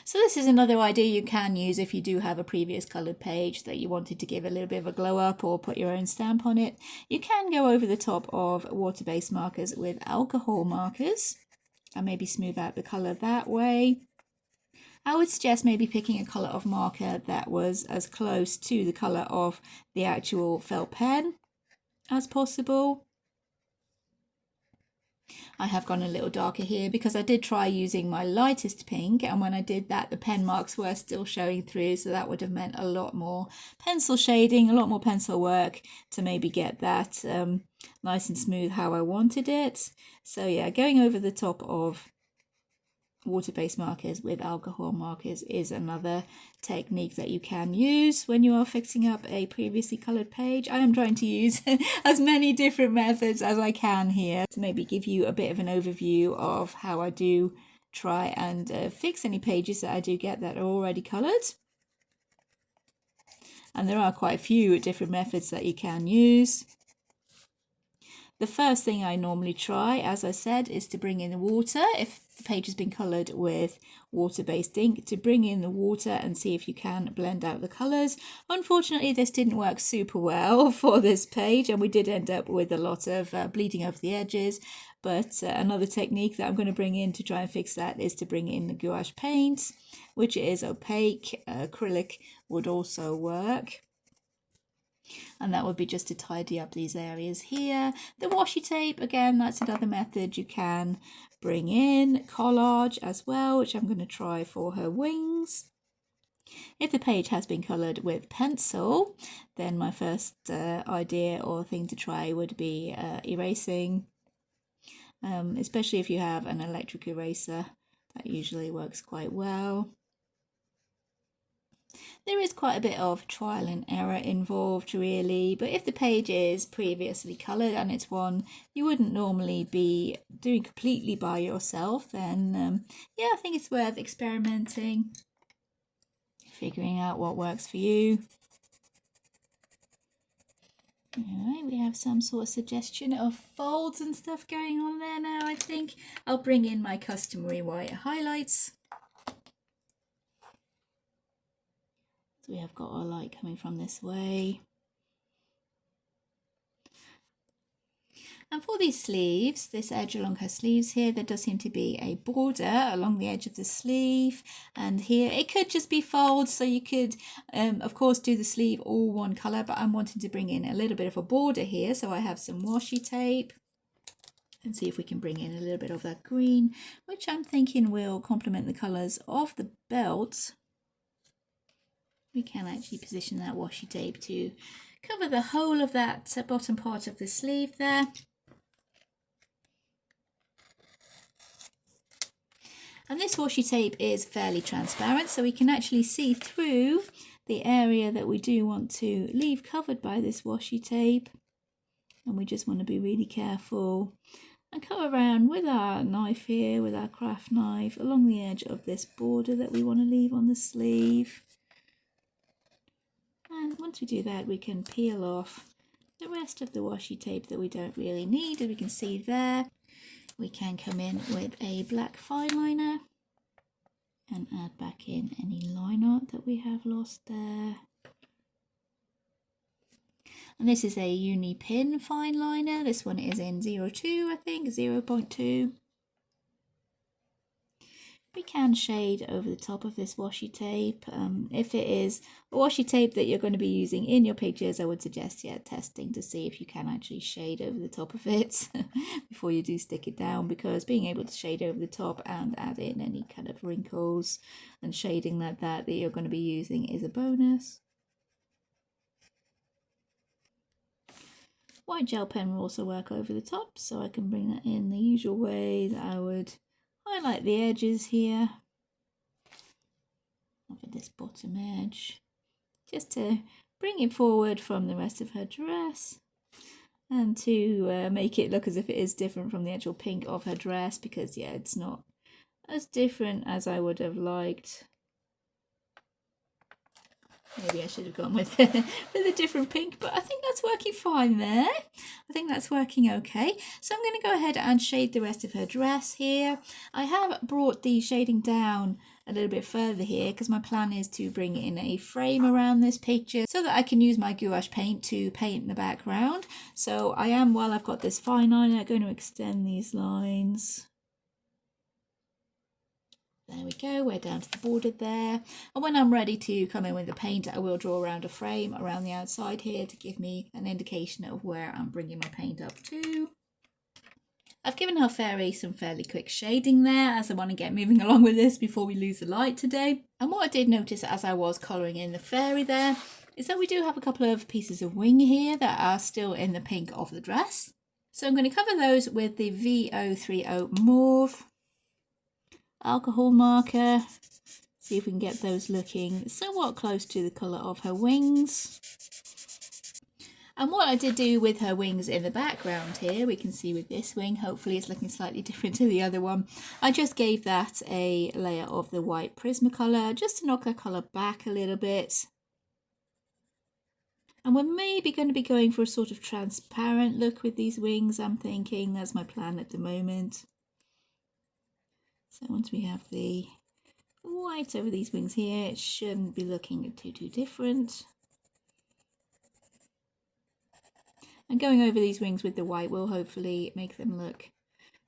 So this is another idea you can use if you do have a previous coloured page that you wanted to give a little bit of a glow up or put your own stamp on it. You can go over the top of water-based markers with alcohol markers and maybe smooth out the colour that way. I would suggest maybe picking a colour of marker that was as close to the colour of the actual felt pen as possible. I have gone a little darker here because I did try using my lightest pink, and when I did that the pen marks were still showing through, so that would have meant a lot more pencil shading, a lot more pencil work to maybe get that nice and smooth how I wanted it. So yeah, going over the top of water-based markers with alcohol markers is another technique that you can use when you are fixing up a previously coloured page. I am trying to use as many different methods as I can here to maybe give you a bit of an overview of how I do try and fix any pages that I do get that are already coloured. And there are quite a few different methods that you can use. The first thing I normally try, as I said, is to bring in the water. If the page has been coloured with water-based ink, to bring in the water and see if you can blend out the colours. Unfortunately, this didn't work super well for this page, and we did end up with a lot of bleeding over the edges. But another technique that I'm going to bring in to try and fix that is to bring in the gouache paint, which is opaque. Acrylic would also work. And that would be just to tidy up these areas here. The washi tape, again, that's another method you can bring in. Collage as well, which I'm going to try for her wings. If the page has been coloured with pencil, then my first idea or thing to try would be erasing, especially if you have an electric eraser. That usually works quite well. There is quite a bit of trial and error involved really, but if the page is previously coloured and it's one you wouldn't normally be doing completely by yourself, then yeah, I think it's worth experimenting, figuring out what works for you. Alright, we have some sort of suggestion of folds and stuff going on there now, I think. I'll bring in my customary white highlights. So we have got our light coming from this way. And for these sleeves, this edge along her sleeves here, there does seem to be a border along the edge of the sleeve. And here it could just be folds, so you could, of course, do the sleeve all one colour, but I'm wanting to bring in a little bit of a border here. So I have some washi tape. And see if we can bring in a little bit of that green, which I'm thinking will complement the colours of the belt. We can actually position that washi tape to cover the whole of that bottom part of the sleeve there. And this washi tape is fairly transparent, so we can actually see through the area that we do want to leave covered by this washi tape. And we just want to be really careful and come around with our knife here, with our craft knife, along the edge of this border that we want to leave on the sleeve. And once we do that, we can peel off the rest of the washi tape that we don't really need. As we can see there, we can come in with a black fine liner and add back in any line art that we have lost there. And this is a uni pin fine liner. This one is in 02, I think, 0.2. We can shade over the top of this washi tape. If it is a washi tape that you're going to be using in your pictures, I would suggest, yeah, testing to see if you can actually shade over the top of it before you do stick it down, because being able to shade over the top and add in any kind of wrinkles and shading like that you're going to be using is a bonus. White gel pen will also work over the top, so I can bring that in the usual way that I would highlight the edges here over this bottom edge, just to bring it forward from the rest of her dress and to make it look as if it is different from the actual pink of her dress, because yeah, it's not as different as I would have liked. Maybe I should have gone with with a different pink, but I think that's working fine there. I think that's working okay. So I'm going to go ahead and shade the rest of her dress here. I have brought the shading down a little bit further here because my plan is to bring in a frame around this picture so that I can use my gouache paint to paint the background. So I am, while I've got this fine liner, going to extend these lines. There we go, we're down to the border there. And when I'm ready to come in with the paint, I will draw around a frame around the outside here to give me an indication of where I'm bringing my paint up to. I've given our fairy some fairly quick shading there as I want to get moving along with this before we lose the light today. And what I did notice as I was colouring in the fairy there is that we do have a couple of pieces of wing here that are still in the pink of the dress. So I'm going to cover those with the V030 Mauve alcohol marker, see if we can get those looking somewhat close to the colour of her wings. And what I did do with her wings in the background here, we can see with this wing, hopefully it's looking slightly different to the other one. I just gave that a layer of the white Prismacolor just to knock her colour back a little bit. And we're maybe going to be going for a sort of transparent look with these wings, I'm thinking. That's my plan at the moment. So once we have the white over these wings here, it shouldn't be looking too different. And going over these wings with the white will hopefully make them look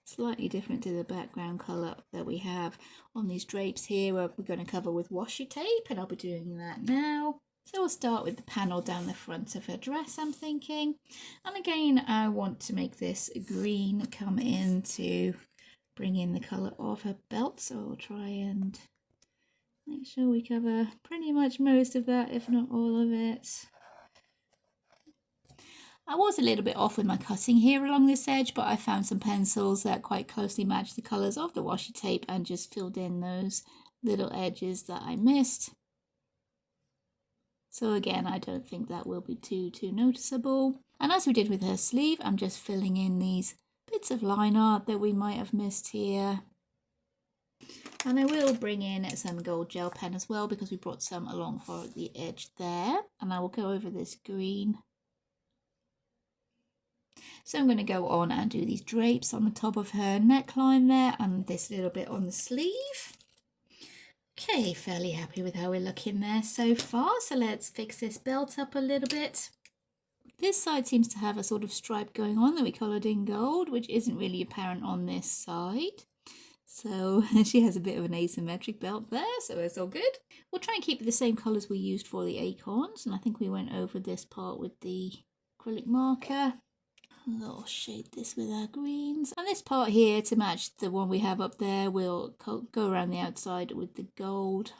slightly different to the background colour that we have on these drapes here, where we're going to cover with washi tape, and I'll be doing that now. So we'll start with the panel down the front of her dress, I'm thinking. And again, I want to make this green come in to bring in the colour of her belt, so I'll try and make sure we cover pretty much most of that, if not all of it. I was a little bit off with my cutting here along this edge, but I found some pencils that quite closely matched the colours of the washi tape and just filled in those little edges that I missed. So again, I don't think that will be too noticeable. And as we did with her sleeve, I'm just filling in these bits of line art that we might have missed here. And I will bring in some gold gel pen as well, because we brought some along for the edge there. And I will go over this green. So I'm going to go on and do these drapes on the top of her neckline there, and this little bit on the sleeve. Okay, fairly happy with how we're looking there so far. So let's fix this belt up a little bit. This side seems to have a sort of stripe going on that we coloured in gold, which isn't really apparent on this side. So she has a bit of an asymmetric belt there, so it's all good. We'll try and keep the same colours we used for the acorns, and I think we went over this part with the acrylic marker. We'll shade this with our greens. And this part here, to match the one we have up there, we'll go around the outside with the gold.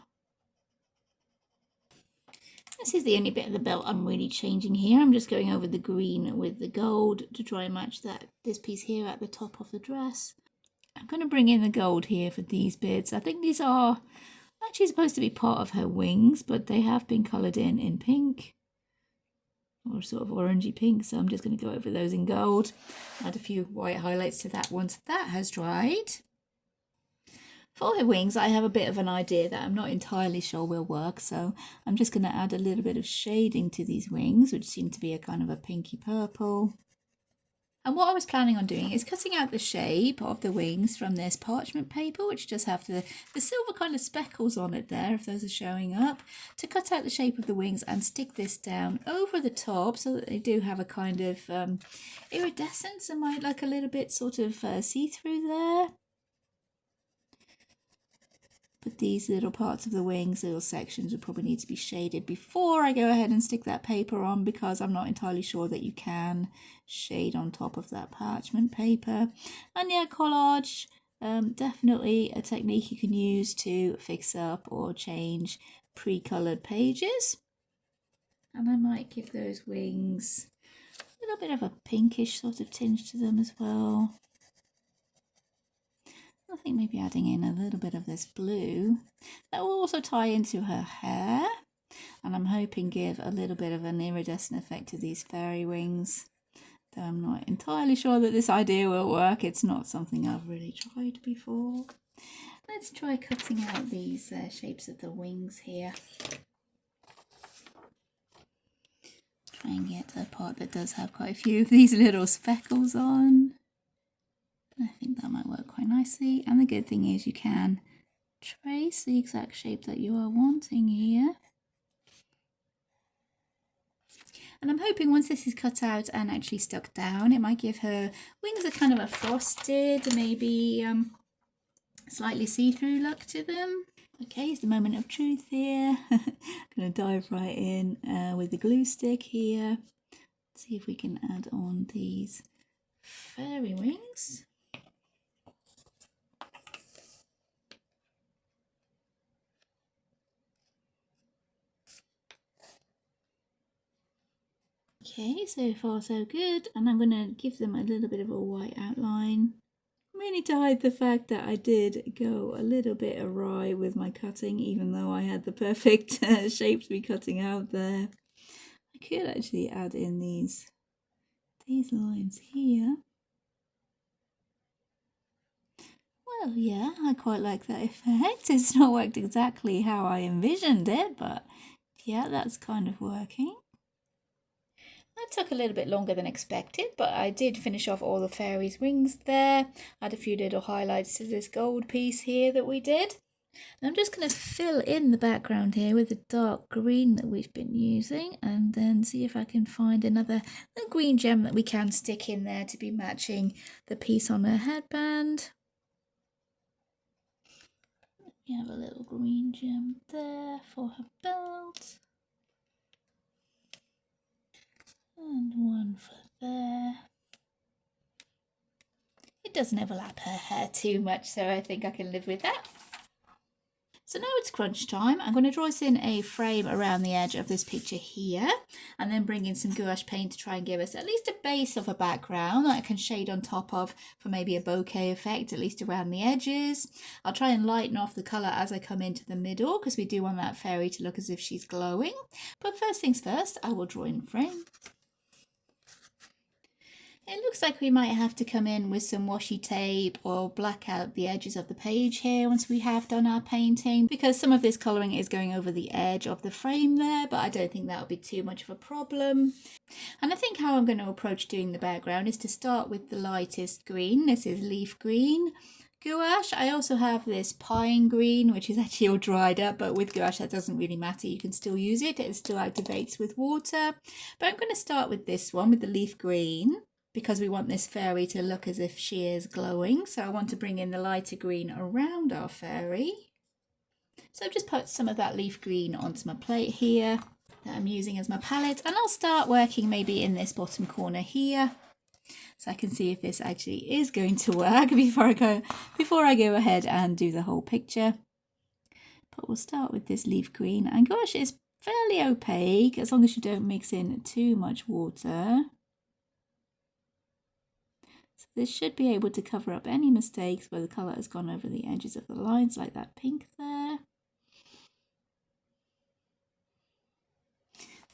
This is the only bit of the belt I'm really changing here. I'm just going over the green with the gold to try and match this piece here at the top of the dress. I'm going to bring in the gold here for these bits. I think these are actually supposed to be part of her wings, but they have been coloured in pink, or sort of orangey pink, so I'm just going to go over those in gold. Add a few white highlights to that once that has dried. For her wings, I have a bit of an idea that I'm not entirely sure will work, so I'm just going to add a little bit of shading to these wings, which seem to be a kind of a pinky purple. And what I was planning on doing is cutting out the shape of the wings from this parchment paper, which just have the silver kind of speckles on it there, if those are showing up, to cut out the shape of the wings and stick this down over the top so that they do have a kind of iridescence and might like a little bit sort of see-through there. But these little parts of the wings, little sections, would probably need to be shaded before I go ahead and stick that paper on, because I'm not entirely sure that you can shade on top of that parchment paper. And yeah, collage, definitely a technique you can use to fix up or change pre-coloured pages. And I might give those wings a little bit of a pinkish sort of tinge to them as well. I think maybe adding in a little bit of this blue. That will also tie into her hair, and I'm hoping give a little bit of an iridescent effect to these fairy wings. Though I'm not entirely sure that this idea will work. It's not something I've really tried before. Let's try cutting out these shapes of the wings here. Try and get the part that does have quite a few of these little speckles on. I think that might work quite nicely, and the good thing is you can trace the exact shape that you are wanting here. And I'm hoping once this is cut out and actually stuck down, it might give her wings a kind of a frosted, maybe slightly see-through look to them. Okay, it's the moment of truth here. I'm going to dive right in with the glue stick here. See if we can add on these fairy wings. Okay, so far so good, and I'm going to give them a little bit of a white outline. Really to hide the fact that I did go a little bit awry with my cutting, even though I had the perfect shape to be cutting out there. I could actually add in these lines here. Well, yeah, I quite like that effect. It's not worked exactly how I envisioned it, but yeah, that's kind of working. That took a little bit longer than expected, but I did finish off all the fairies' wings there. Add a few little highlights to this gold piece here that we did. And I'm just going to fill in the background here with the dark green that we've been using, and then see if I can find another green gem that we can stick in there to be matching the piece on her headband. We have a little green gem there for her belt. And one for there. It doesn't overlap her hair too much, so I think I can live with that. So now it's crunch time. I'm going to draw us in a frame around the edge of this picture here, and then bring in some gouache paint to try and give us at least a base of a background that I can shade on top of for maybe a bokeh effect, at least around the edges. I'll try and lighten off the colour as I come into the middle, because we do want that fairy to look as if she's glowing. But first things first, I will draw in frame. It looks like we might have to come in with some washi tape or black out the edges of the page here once we have done our painting, because some of this colouring is going over the edge of the frame there, but I don't think that'll be too much of a problem. And I think how I'm going to approach doing the background is to start with the lightest green. This is leaf green gouache. I also have this pine green, which is actually all dried up, but with gouache that doesn't really matter. You can still use it. It still activates with water. But I'm going to start with this one, with the leaf green, because we want this fairy to look as if she is glowing. So I want to bring in the lighter green around our fairy. So I've just put some of that leaf green onto my plate here that I'm using as my palette, and I'll start working maybe in this bottom corner here, so I can see if this actually is going to work before I go ahead and do the whole picture. But we'll start with this leaf green, and gosh, it's fairly opaque as long as you don't mix in too much water. So this should be able to cover up any mistakes where the colour has gone over the edges of the lines, like that pink there.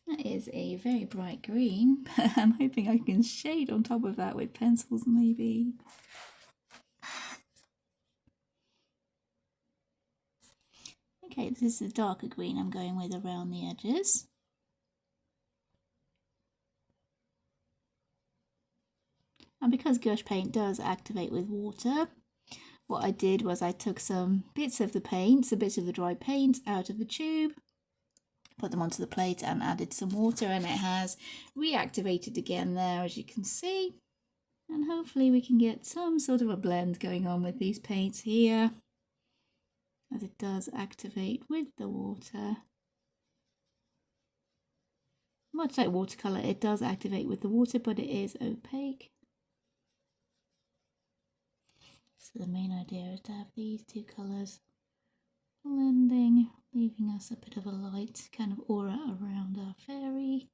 That is a very bright green, but I'm hoping I can shade on top of that with pencils maybe. Okay, this is the darker green I'm going with around the edges. And because gouache paint does activate with water, what I did was I took some bits of the paint, some bits of the dry paint out of the tube, put them onto the plate and added some water, and it has reactivated again there, as you can see. And hopefully we can get some sort of a blend going on with these paints here, as it does activate with the water. Much like watercolour, it does activate with the water, but it is opaque. So the main idea is to have these two colours blending, leaving us a bit of a light kind of aura around our fairy.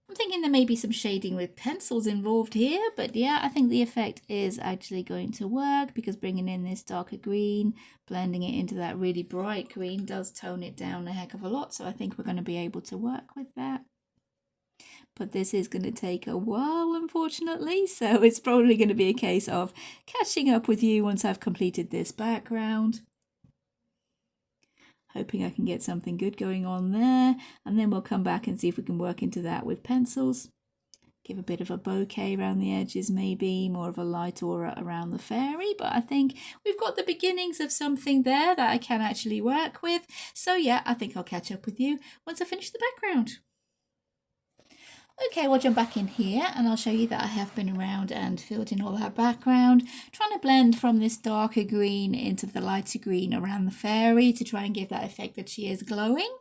I'm thinking there may be some shading with pencils involved here, but yeah, I think the effect is actually going to work, because bringing in this darker green, blending it into that really bright green does tone it down a heck of a lot, so I think we're going to be able to work with that. But this is going to take a while, unfortunately, so it's probably going to be a case of catching up with you once I've completed this background. Hoping I can get something good going on there, and then we'll come back and see if we can work into that with pencils. Give a bit of a bokeh around the edges, maybe more of a light aura around the fairy, but I think we've got the beginnings of something there that I can actually work with. So yeah, I think I'll catch up with you once I finish the background. Okay, we'll jump back in here and I'll show you that I have been around and filled in all that background, trying to blend from this darker green into the lighter green around the fairy to try and give that effect that she is glowing.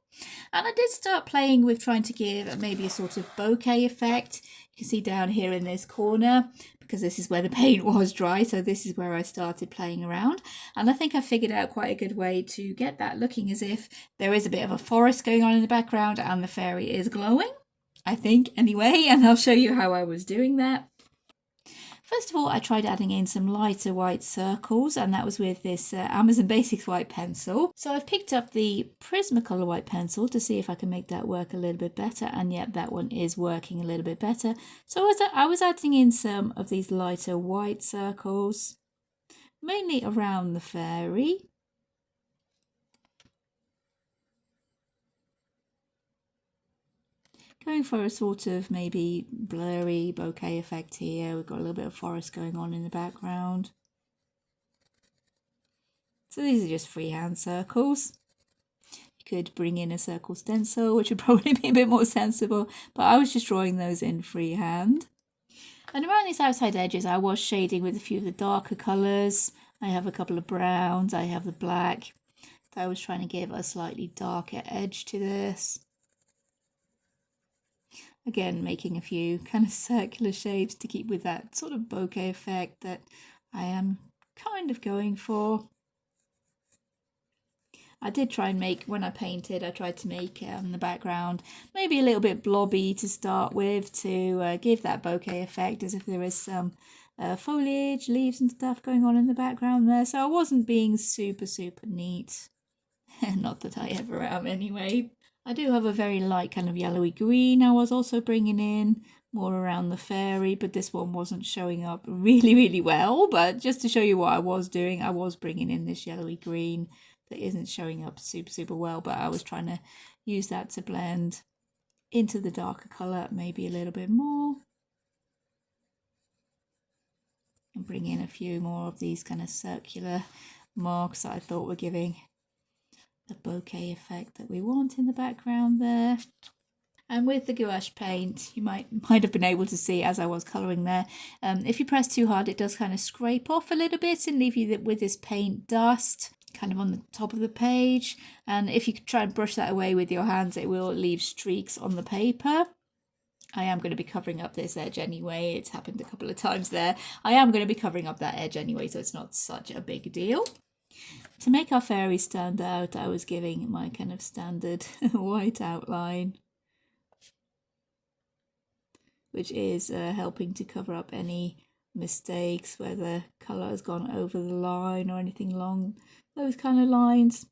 And I did start playing with trying to give maybe a sort of bokeh effect. You can see down here in this corner, because this is where the paint was dry, so this is where I started playing around. And I think I figured out quite a good way to get that looking as if there is a bit of a forest going on in the background and the fairy is glowing. I think anyway, and I'll show you how I was doing that. First of all, I tried adding in some lighter white circles, and that was with this Amazon Basics white pencil. So I've picked up the Prismacolor white pencil to see if I can make that work a little bit better, and yet that one is working a little bit better. So I was adding in some of these lighter white circles, mainly around the fairy. Going for a sort of maybe blurry bokeh effect here. We've got a little bit of forest going on in the background. So these are just freehand circles. You could bring in a circle stencil, which would probably be a bit more sensible, but I was just drawing those in freehand. And around these outside edges, I was shading with a few of the darker colours. I have a couple of browns, I have the black. I was trying to give a slightly darker edge to this. Again, making a few kind of circular shapes to keep with that sort of bokeh effect that I am kind of going for. I did try and make, when I painted, I tried to make the background maybe a little bit blobby to start with to give that bokeh effect, as if there is some foliage, leaves and stuff going on in the background there. So I wasn't being super neat. Not that I ever am anyway. I do have a very light kind of yellowy green I was also bringing in, more around the fairy, but this one wasn't showing up really well. But just to show you what I was doing, I was bringing in this yellowy green that isn't showing up super well, but I was trying to use that to blend into the darker colour maybe a little bit more. And bring in a few more of these kind of circular marks that I thought were giving the bokeh effect that we want in the background there. And with the gouache paint, you might have been able to see as I was colouring there, if you press too hard, it does kind of scrape off a little bit and leave you with this paint dust kind of on the top of the page. And if you try and brush that away with your hands, it will leave streaks on the paper. I am going to be covering up this edge anyway. It's happened a couple of times there. I am going to be covering up that edge anyway, so it's not such a big deal. To make our fairy stand out, I was giving my kind of standard white outline, which is helping to cover up any mistakes where the colour has gone over the line or anything along those kind of lines.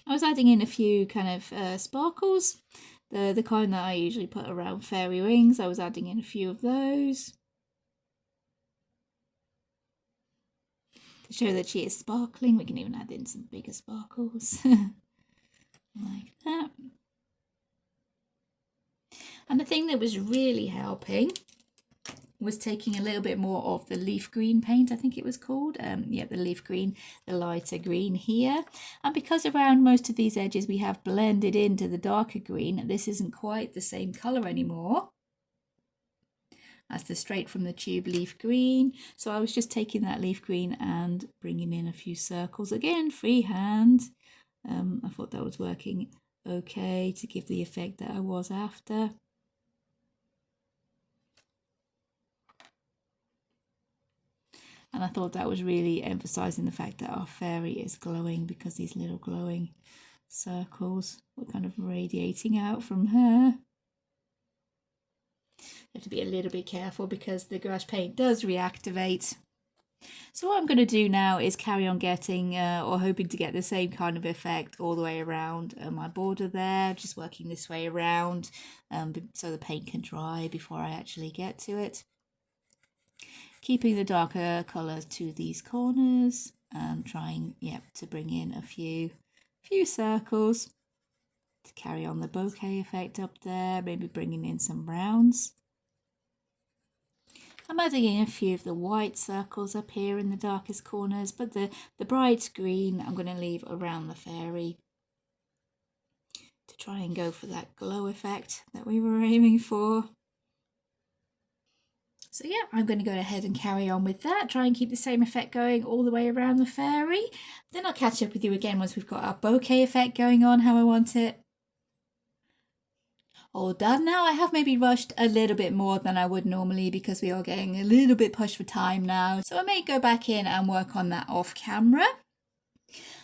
I was adding in a few kind of sparkles, the kind that I usually put around fairy wings. I was adding in a few of those to show that she is sparkling. We can even add in some bigger sparkles like that. And the thing that was really helping was taking a little bit more of the leaf green paint, I think it was called. Yeah, the leaf green, the lighter green here. And because around most of these edges we have blended into the darker green, this isn't quite the same colour anymore as the straight from the tube leaf green. So I was just taking that leaf green and bringing in a few circles. Again, freehand. I thought that was working okay to give the effect that I was after. And I thought that was really emphasising the fact that our fairy is glowing, because these little glowing circles were kind of radiating out from her. You have to be a little bit careful because the gouache paint does reactivate. So what I'm going to do now is carry on getting or hoping to get the same kind of effect all the way around my border there, just working this way around so the paint can dry before I actually get to it. Keeping the darker colours to these corners and trying, to bring in a few circles to carry on the bokeh effect up there, maybe bringing in some browns. I'm adding in a few of the white circles up here in the darkest corners, but the bright green I'm going to leave around the fairy to try and go for that glow effect that we were aiming for. So yeah, I'm going to go ahead and carry on with that, try and keep the same effect going all the way around the fairy. Then I'll catch up with you again once we've got our bokeh effect going on how I want it. All done now. I have maybe rushed a little bit more than I would normally because we are getting a little bit pushed for time now. So I may go back in and work on that off camera.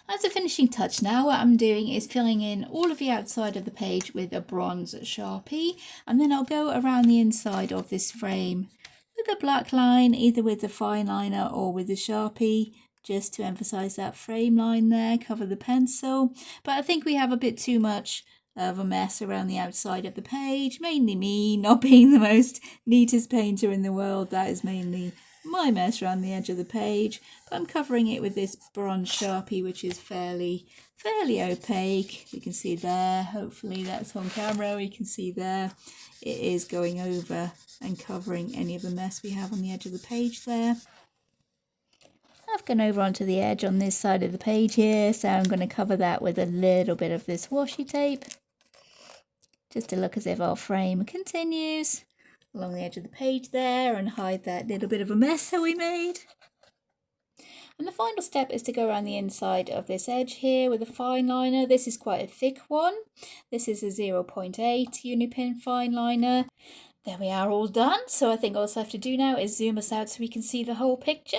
As a finishing touch now, what I'm doing is filling in all of the outside of the page with a bronze Sharpie, and then I'll go around the inside of this frame with a black line, either with the fine liner or with the Sharpie, just to emphasize that frame line there, cover the pencil. But I think we have a bit too much of a mess around the outside of the page, mainly me not being the most neatest painter in the world. That is mainly my mess around the edge of the page, but I'm covering it with this bronze Sharpie, which is fairly opaque. You can see there, hopefully that's on camera, you can see there, it is going over and covering any of the mess we have on the edge of the page there. I've gone over onto the edge on this side of the page here, so I'm going to cover that with a little bit of this washi tape, just to look as if our frame continues along the edge of the page there and hide that little bit of a mess that we made. And the final step is to go around the inside of this edge here with a fine liner. This is quite a thick one. This is a 0.8 Unipin fine liner. There we are, all done. So I think all I have to do now is zoom us out so we can see the whole picture.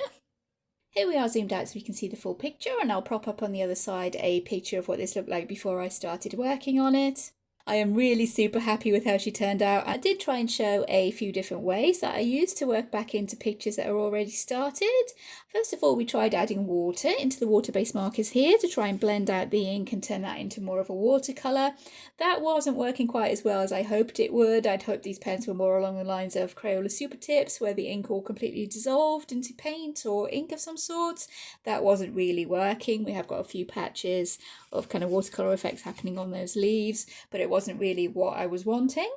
Here we are zoomed out so we can see the full picture, and I'll prop up on the other side a picture of what this looked like before I started working on it. I am really super happy with how she turned out. I did try and show a few different ways that I used to work back into pictures that are already started. First of all, we tried adding water into the water-based markers here to try and blend out the ink and turn that into more of a watercolour. That wasn't working quite as well as I hoped it would. I'd hoped these pens were more along the lines of Crayola Super Tips, where the ink all completely dissolved into paint or ink of some sort. That wasn't really working. We have got a few patches of kind of watercolour effects happening on those leaves, but it wasn't really what I was wanting.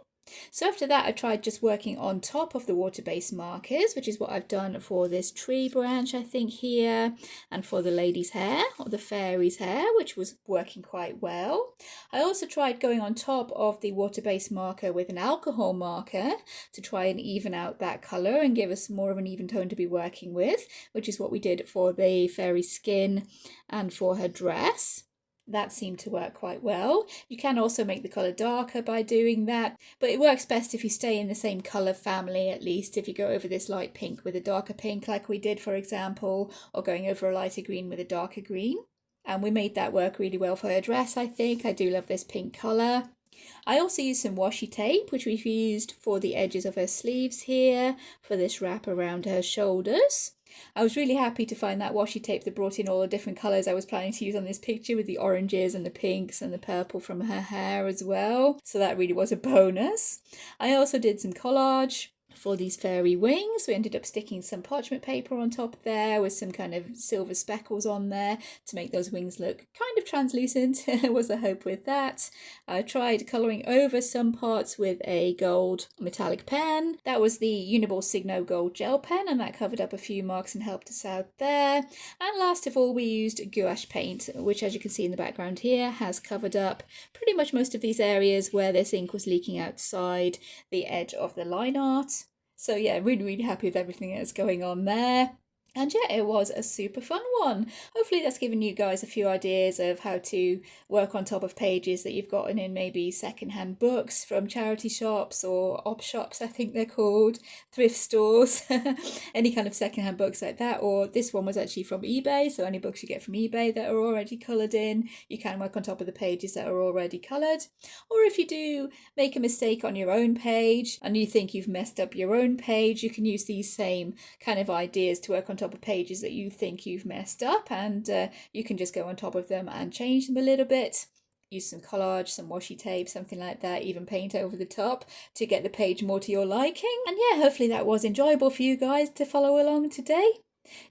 So after that, I tried just working on top of the water-based markers, which is what I've done for this tree branch, I think, here, and for the lady's hair, or the fairy's hair, which was working quite well. I also tried going on top of the water-based marker with an alcohol marker to try and even out that colour and give us more of an even tone to be working with, which is what we did for the fairy's skin and for her dress. That seemed to work quite well. You can also make the colour darker by doing that, but it works best if you stay in the same colour family, at least if you go over this light pink with a darker pink like we did, for example, or going over a lighter green with a darker green. And we made that work really well for her dress, I think. I do love this pink colour. I also used some washi tape, which we've used for the edges of her sleeves here, for this wrap around her shoulders. I was really happy to find that washi tape that brought in all the different colours I was planning to use on this picture, with the oranges and the pinks and the purple from her hair as well. So that really was a bonus. I also did some collage for these fairy wings. We ended up sticking some parchment paper on top there with some kind of silver speckles on there to make those wings look kind of translucent was the hope with that. I tried colouring over some parts with a gold metallic pen. That was the Uniball Signo Gold Gel pen, and that covered up a few marks and helped us out there. And last of all, we used gouache paint, which, as you can see in the background here, has covered up pretty much most of these areas where this ink was leaking outside the edge of the line art. So yeah, really happy with everything that's going on there. And yeah, it was a super fun one. Hopefully that's given you guys a few ideas of how to work on top of pages that you've gotten in maybe secondhand books from charity shops or op shops, I think they're called, thrift stores, any kind of secondhand books like that. Or this one was actually from eBay, so any books you get from eBay that are already coloured in, you can work on top of the pages that are already coloured. Or if you do make a mistake on your own page and you think you've messed up your own page, you can use these same kind of ideas to work on top of pages that you think you've messed up, and you can just go on top of them and change them a little bit. Use some collage, some washi tape, something like that, even paint over the top to get the page more to your liking. And yeah, hopefully that was enjoyable for you guys to follow along today.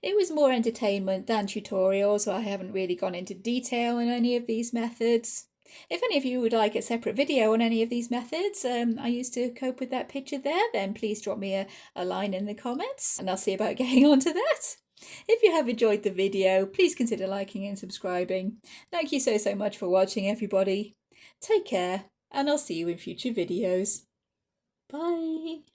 It was more entertainment than tutorial, so I haven't really gone into detail in any of these methods. If any of you would like a separate video on any of these methods I used to cope with that picture there, then please drop me a line in the comments and I'll see about getting onto that. If you have enjoyed the video, please consider liking and subscribing. Thank you so much for watching, everybody. Take care, and I'll see you in future videos. Bye.